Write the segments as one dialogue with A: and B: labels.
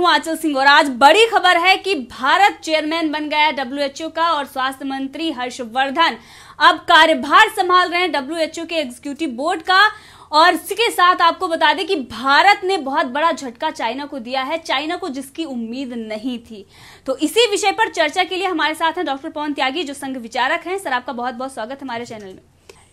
A: हूं आंचल सिंह और आज बड़ी खबर है कि भारत चेयरमैन बन गया डब्ल्यूएचओ का और स्वास्थ्य मंत्री हर्षवर्धन अब कार्यभार संभाल रहे हैं डब्ल्यूएचओ के एग्जीक्यूटिव बोर्ड का। और इसके साथ आपको बता दें कि भारत ने बहुत बड़ा झटका चाइना को दिया है, चाइना को जिसकी उम्मीद नहीं थी। तो इसी विषय पर चर्चा के लिए हमारे साथ हैं डॉक्टर पवन त्यागी जो संघ विचारक हैं। सर, आपका बहुत बहुत स्वागत हमारे चैनल में।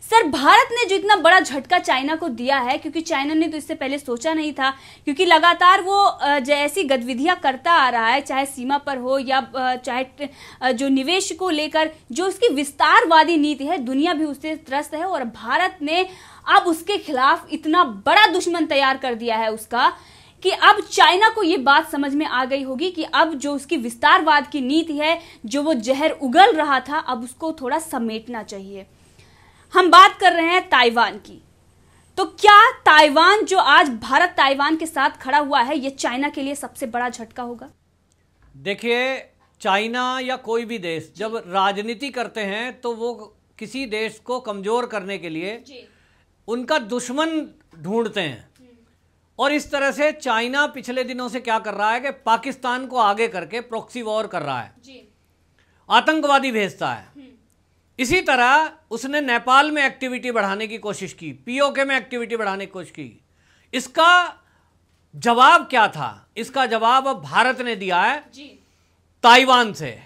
A: सर, भारत ने जो इतना बड़ा झटका चाइना को दिया है, क्योंकि चाइना ने तो इससे पहले सोचा नहीं था, क्योंकि लगातार वो जैसी गतिविधियां करता आ रहा है, चाहे सीमा पर हो या चाहे जो निवेश को लेकर जो उसकी विस्तारवादी नीति है, दुनिया भी उससे त्रस्त है। और भारत ने अब उसके खिलाफ इतना बड़ा दुश्मन तैयार कर दिया है उसका कि अब चाइना को ये बात समझ में आ गई होगी कि अब जो उसकी विस्तारवाद की नीति है, जो वो जहर उगल रहा था, अब उसको थोड़ा समेटना चाहिए। हम बात कर रहे हैं ताइवान की। तो क्या ताइवान जो आज भारत ताइवान के साथ खड़ा हुआ है, ये चाइना के लिए सबसे बड़ा झटका होगा?
B: देखिए, चाइना या कोई भी देश जब राजनीति करते हैं तो वो किसी देश को कमजोर करने के लिए उनका दुश्मन ढूंढते हैं। और इस तरह से चाइना पिछले दिनों से क्या कर रहा है कि पाकिस्तान को आगे करके प्रॉक्सी वॉर कर रहा है, आतंकवादी भेजता है। इसी तरह उसने नेपाल में एक्टिविटी बढ़ाने की कोशिश की, पीओके में एक्टिविटी बढ़ाने की कोशिश की। इसका जवाब क्या था? इसका जवाब अब भारत ने दिया है ताइवान से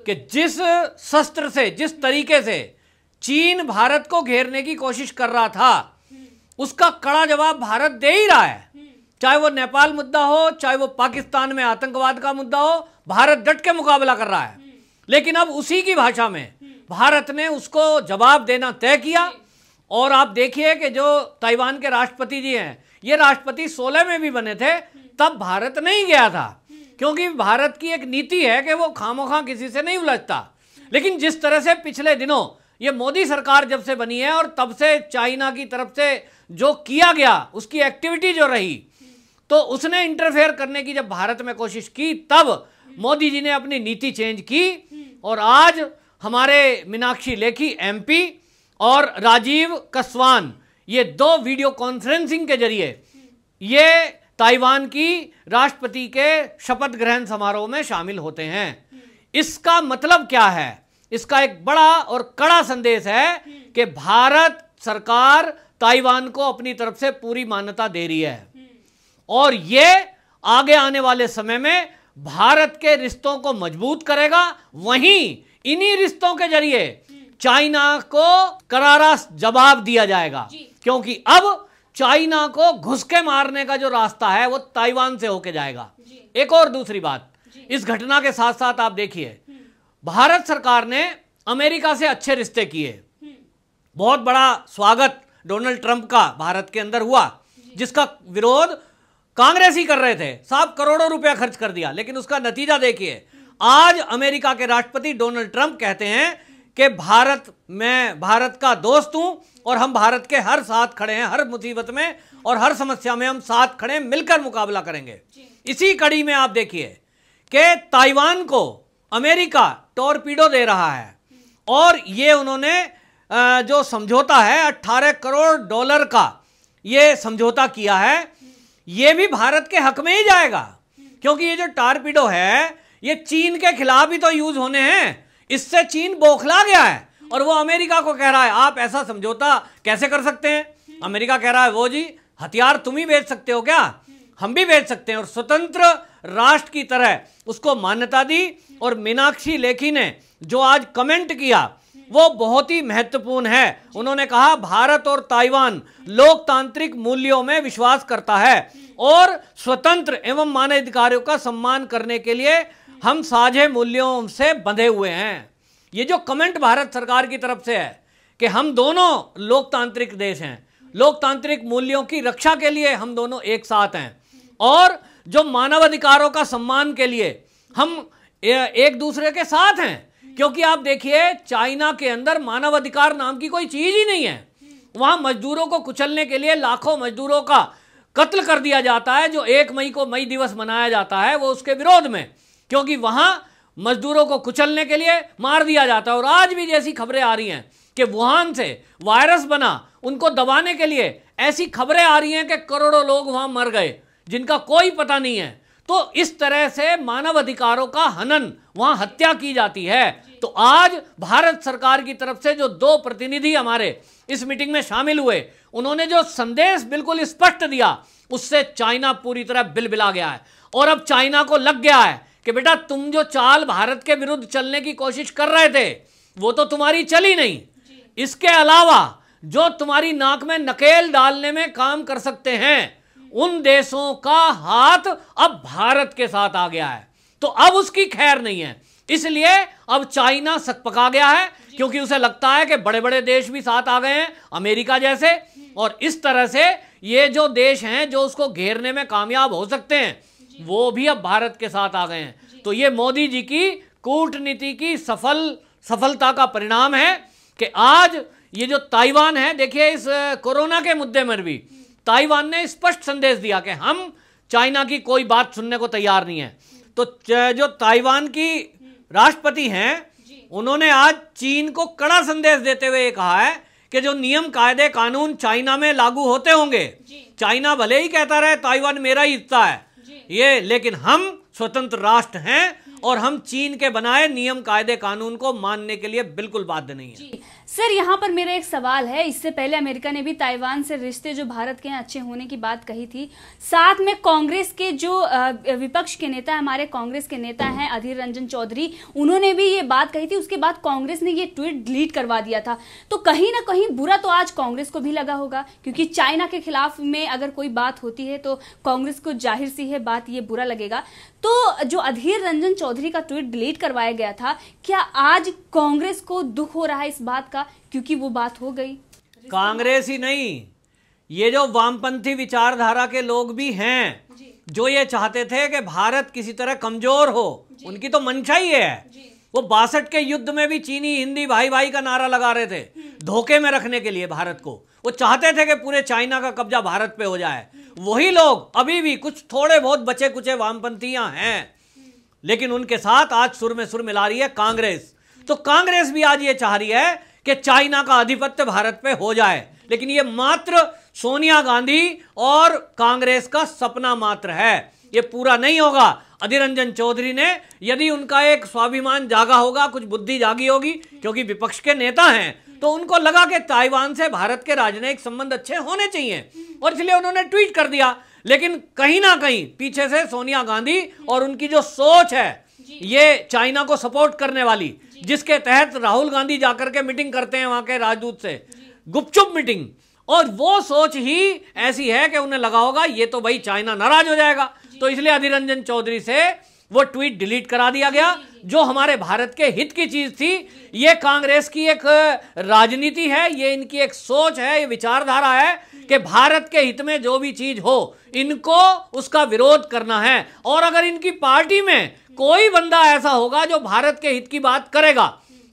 B: कि जिस शस्त्र से, जिस तरीके से चीन भारत को घेरने की कोशिश कर रहा था, उसका कड़ा जवाब भारत दे ही रहा है। चाहे वो नेपाल मुद्दा हो, चाहे वो पाकिस्तान में आतंकवाद का मुद्दा हो, भारत डट के मुकाबला कर रहा है। लेकिन अब उसी की भाषा में भारत ने उसको जवाब देना तय किया। और आप देखिए कि जो ताइवान के राष्ट्रपति जी हैं, ये राष्ट्रपति 16 में भी बने थे, तब भारत नहीं गया था, क्योंकि भारत की एक नीति है कि वो खामोखा किसी से नहीं उलझता। लेकिन जिस तरह से पिछले दिनों ये मोदी सरकार जब से बनी है और तब से चाइना की तरफ से जो किया गया, उसकी एक्टिविटी जो रही, तो उसने इंटरफेयर करने की जब भारत में कोशिश की, तब मोदी जी ने अपनी नीति चेंज की। और आज हमारे मीनाक्षी लेखी एमपी और राजीव कसवान, ये 2 वीडियो कॉन्फ्रेंसिंग के जरिए ये ताइवान की राष्ट्रपति के शपथ ग्रहण समारोह में शामिल होते हैं। इसका मतलब क्या है? इसका एक बड़ा और कड़ा संदेश है कि भारत सरकार ताइवान को अपनी तरफ से पूरी मान्यता दे रही है और ये आगे आने वाले समय में भारत के रिश्तों को मजबूत करेगा। वहीं इन्हीं रिश्तों के जरिए चाइना को करारा जवाब दिया जाएगा, क्योंकि अब चाइना को घुस के मारने का जो रास्ता है वो ताइवान से होके जाएगा। एक और दूसरी बात, इस घटना के साथ साथ आप देखिए, भारत सरकार ने अमेरिका से अच्छे रिश्ते किए। बहुत बड़ा स्वागत डोनाल्ड ट्रंप का भारत के अंदर हुआ, जिसका विरोध कांग्रेस ही कर रहे थे। साहब करोड़ों रुपया खर्च कर दिया, लेकिन उसका नतीजा देखिए, आज अमेरिका के राष्ट्रपति डोनाल्ड ट्रंप कहते हैं कि मैं भारत का दोस्त हूं और हम भारत के हर साथ खड़े हैं, हर मुसीबत में और हर समस्या में हम साथ खड़े हैं, मिलकर मुकाबला करेंगे। इसी कड़ी में आप देखिए कि ताइवान को अमेरिका टॉर्पीडो दे रहा है और ये उन्होंने जो समझौता है $18 करोड़ का ये समझौता किया है, ये भी भारत के हक में ही जाएगा, क्योंकि ये जो टॉर्पीडो है ये चीन के खिलाफ ही तो यूज होने हैं। इससे चीन बौखला गया है और वो अमेरिका को कह रहा है आप ऐसा समझौता कैसे कर सकते हैं। अमेरिका कह रहा है वो जी हथियार तुम ही बेच सकते हो क्या? हम भी बेच सकते हैं। और स्वतंत्र राष्ट्र की तरह उसको मान्यता दी। और मीनाक्षी लेखी ने जो आज कमेंट किया वो बहुत ही महत्वपूर्ण है। उन्होंने कहा भारत और ताइवान लोकतांत्रिक मूल्यों में विश्वास करता है और स्वतंत्र एवं मानवाधिकारों का सम्मान करने के लिए हम साझे मूल्यों से बंधे हुए हैं। ये जो कमेंट भारत सरकार की तरफ से है कि हम दोनों लोकतांत्रिक देश हैं, लोकतांत्रिक मूल्यों की रक्षा के लिए हम दोनों एक साथ हैं और जो मानवाधिकारों का सम्मान के लिए हम एक दूसरे के साथ हैं। क्योंकि आप देखिए, चाइना के अंदर मानवाधिकार नाम की कोई चीज ही नहीं है। वहां मजदूरों को कुचलने के लिए लाखों मजदूरों का कत्ल कर दिया जाता है। जो 1 मई को मई दिवस मनाया जाता है वो उसके विरोध में, क्योंकि वहां मजदूरों को कुचलने के लिए मार दिया जाता है। और आज भी जैसी खबरें आ रही हैं कि वुहान से वायरस बना, उनको दबाने के लिए ऐसी खबरें आ रही हैं कि करोड़ों लोग वहां मर गए जिनका कोई पता नहीं है। तो इस तरह से मानव अधिकारों का हनन, वहां हत्या की जाती है। तो आज भारत सरकार की तरफ से जो 2 प्रतिनिधि हमारे इस मीटिंग में शामिल हुए, उन्होंने जो संदेश बिल्कुल स्पष्ट दिया, उससे चाइना पूरी तरह बिलबिला गया है। और अब चाइना को लग गया है कि बेटा तुम जो चाल भारत के विरुद्ध चलने की कोशिश कर रहे थे वो तो तुम्हारी चली नहीं, इसके अलावा जो तुम्हारी नाक में नकेल डालने में काम कर सकते हैं, उन देशों का हाथ अब भारत के साथ आ गया है। तो अब उसकी खैर नहीं है। इसलिए अब चाइना सकपका गया है, क्योंकि उसे लगता है कि बड़े बड़े देश भी साथ आ गए हैं, अमेरिका जैसे, और इस तरह से ये जो देश हैं जो उसको घेरने में कामयाब हो सकते हैं, वो भी अब भारत के साथ आ गए हैं। तो ये मोदी जी की कूटनीति की सफलता का परिणाम है कि आज ये जो ताइवान है, देखिए इस कोरोना के मुद्दे में भी ताइवान ने स्पष्ट संदेश दिया कि हम चाइना की कोई बात सुनने को तैयार नहीं है। तो जो ताइवान की राष्ट्रपति हैं, उन्होंने आज चीन को कड़ा संदेश देते हुए कहा है कि जो नियम कायदे कानून चाइना में लागू होते होंगे, चाइना भले ही कहता रहे ताइवान मेरा ही हिस्सा है ये, लेकिन हम स्वतंत्र राष्ट्र हैं और हम चीन के बनाए नियम कायदे कानून को मानने के लिए बिल्कुल बाध्य नहीं है।
A: सर, यहाँ पर मेरा एक सवाल है। इससे पहले अमेरिका ने भी ताइवान से रिश्ते जो भारत के अच्छे होने की बात कही थी। साथ में कांग्रेस के जो विपक्ष के नेता, हमारे कांग्रेस के नेता हैं अधीर रंजन चौधरी, उन्होंने भी ये बात कही थी। उसके बाद कांग्रेस ने ये ट्वीट डिलीट करवा दिया था। तो कहीं ना कहीं बुरा तो आज कांग्रेस को भी लगा होगा, क्योंकि चाइना के खिलाफ में अगर कोई बात होती है तो कांग्रेस को जाहिर सी है बात ये बुरा लगेगा। तो जो अधीर रंजन चौधरी का ट्वीट डिलीट करवाया गया था, क्या आज कांग्रेस को दुख हो रहा है इस बात का, क्योंकि वो बात हो गई?
B: कांग्रेस ही नहीं, ये जो वामपंथी विचारधारा के लोग भी हैं जो ये चाहते थे कि भारत किसी तरह कमजोर हो, उनकी तो मंशा ही है। वो 62 के युद्ध में भी चीनी हिंदी भाई भाई का नारा लगा रहे थे, धोखे में रखने के लिए भारत को। वो चाहते थे कि पूरे चाइना का कब्जा भारत पे हो जाए। वही लोग अभी भी कुछ थोड़े बहुत बचे कुचे वामपंथीयां हैं, लेकिन उनके साथ आज सुर में सुर मिला रही है कांग्रेस। तो कांग्रेस भी आज ये चाह रही है कि चाइना का आधिपत्य भारत पे हो जाए, लेकिन ये मात्र सोनिया गांधी और कांग्रेस का सपना मात्र है, ये पूरा नहीं होगा। अधीर रंजन चौधरी ने, यदि उनका एक स्वाभिमान जागा होगा, कुछ बुद्धि जागी होगी, क्योंकि विपक्ष के नेता हैं, तो उनको लगा कि ताइवान से भारत के राजनयिक संबंध अच्छे होने चाहिए, और इसलिए उन्होंने ट्वीट कर दिया। लेकिन कहीं ना कहीं पीछे से सोनिया गांधी और उनकी जो सोच है, ये चाइना को सपोर्ट करने वाली, जिसके तहत राहुल गांधी जाकर के मीटिंग करते हैं वहां के राजदूत से, गुपचुप मीटिंग, और वो सोच ही ऐसी है कि उन्हें लगा होगा ये तो भाई चाइना नाराज हो जाएगा। तो इसलिए अधीर रंजन चौधरी से वो ट्वीट डिलीट करा दिया गया, जो हमारे भारत के हित की चीज थी। ये कांग्रेस की एक राजनीति है, ये इनकी एक सोच है, ये विचारधारा है कि भारत के हित में जो भी चीज हो, इनको उसका विरोध करना है। और अगर इनकी पार्टी में कोई बंदा ऐसा होगा जो भारत के हित की बात करेगा,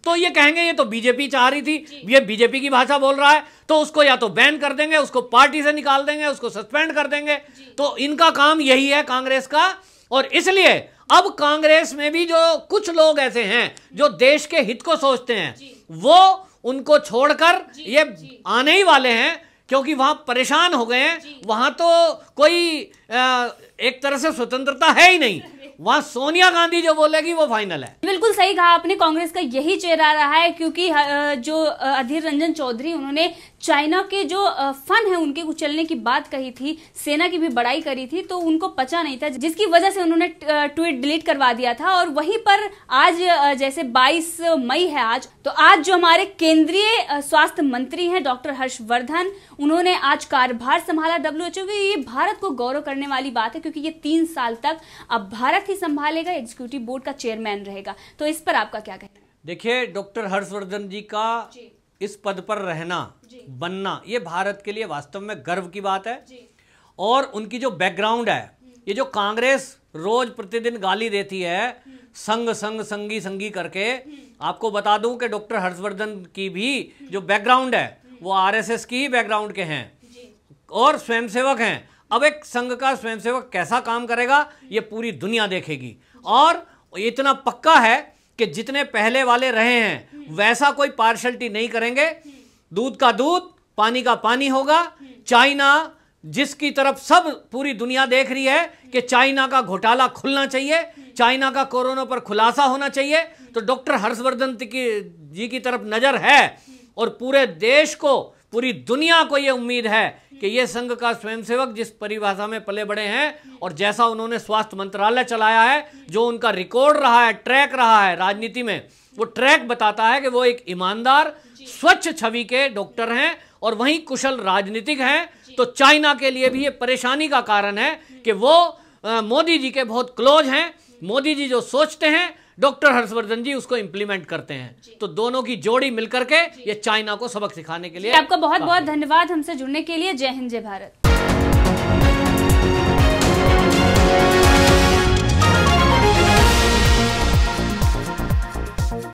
B: तो ये कहेंगे ये तो बीजेपी चाह रही थी, ये बीजेपी की भाषा बोल रहा है, तो उसको या तो बैन कर देंगे, उसको पार्टी से निकाल देंगे, उसको सस्पेंड कर देंगे। तो इनका काम यही है कांग्रेस का। और इसलिए अब कांग्रेस में भी जो कुछ लोग ऐसे हैं जो देश के हित को सोचते हैं, वो उनको छोड़कर ये आने ही वाले हैं, क्योंकि वहां परेशान हो गए हैं। वहां तो कोई एक तरह से स्वतंत्रता है ही नहीं, वहां सोनिया गांधी जो बोलेगी वो फाइनल है।
A: बिल्कुल सही कहा आपने, कांग्रेस का यही चेहरा रहा है, क्योंकि जो अधीर रंजन चौधरी, उन्होंने चाइना के जो फन है उनके कुचलने की बात कही थी, सेना की भी बड़ाई करी थी, तो उनको पचा नहीं था, जिसकी वजह से उन्होंने ट्वीट डिलीट करवा दिया था। और वहीं पर आज जैसे 22 मई है आज, तो आज जो हमारे केंद्रीय स्वास्थ्य मंत्री हैं डॉक्टर हर्षवर्धन, उन्होंने आज कार्यभार संभाला WHO के। ये भारत को गौरव करने वाली बात है, क्योंकि ये 3 साल तक अब भारत ही संभालेगा, एग्जीक्यूटिव बोर्ड का चेयरमैन रहेगा। तो इस पर आपका क्या कहना है?
B: देखिए, डॉक्टर हर्षवर्धन जी का इस पद पर रहना, बनना, ये भारत के लिए वास्तव में गर्व की बात है। और उनकी जो बैकग्राउंड है, ये जो कांग्रेस रोज प्रतिदिन गाली देती है संग संग संगी संगी करके, आपको बता दूं कि डॉक्टर हर्षवर्धन की भी जो बैकग्राउंड है वो RSS की ही बैकग्राउंड के हैं और स्वयंसेवक हैं। अब एक संघ का स्वयंसेवक कैसा काम करेगा ये पूरी दुनिया देखेगी। और इतना पक्का है कि जितने पहले वाले रहे हैं वैसा कोई पार्शलिटी नहीं करेंगे। दूध का दूध, पानी का पानी होगा। चाइना जिसकी तरफ सब पूरी दुनिया देख रही है कि चाइना का घोटाला खुलना चाहिए, चाइना का कोरोना पर खुलासा होना चाहिए, तो डॉक्टर हर्षवर्धन जी की तरफ नजर है और पूरे देश को, पूरी दुनिया को यह उम्मीद है कि ये संघ का स्वयंसेवक जिस परिभाषा में पले बड़े हैं और जैसा उन्होंने स्वास्थ्य मंत्रालय चलाया है, जो उनका रिकॉर्ड रहा है, ट्रैक रहा है राजनीति में, वो ट्रैक बताता है कि वो एक ईमानदार स्वच्छ छवि के डॉक्टर हैं और वहीं कुशल राजनीतिक हैं। तो चाइना के लिए भी ये परेशानी का कारण है कि वो मोदी जी के बहुत क्लोज हैं। मोदी जी जो सोचते हैं डॉक्टर हर्षवर्धन जी उसको इंप्लीमेंट करते हैं। तो दोनों की जोड़ी मिलकर के ये चाइना को सबक सिखाने के लिए।
A: आपका बहुत बहुत धन्यवाद हमसे जुड़ने के लिए। जय हिंद, जय भारत।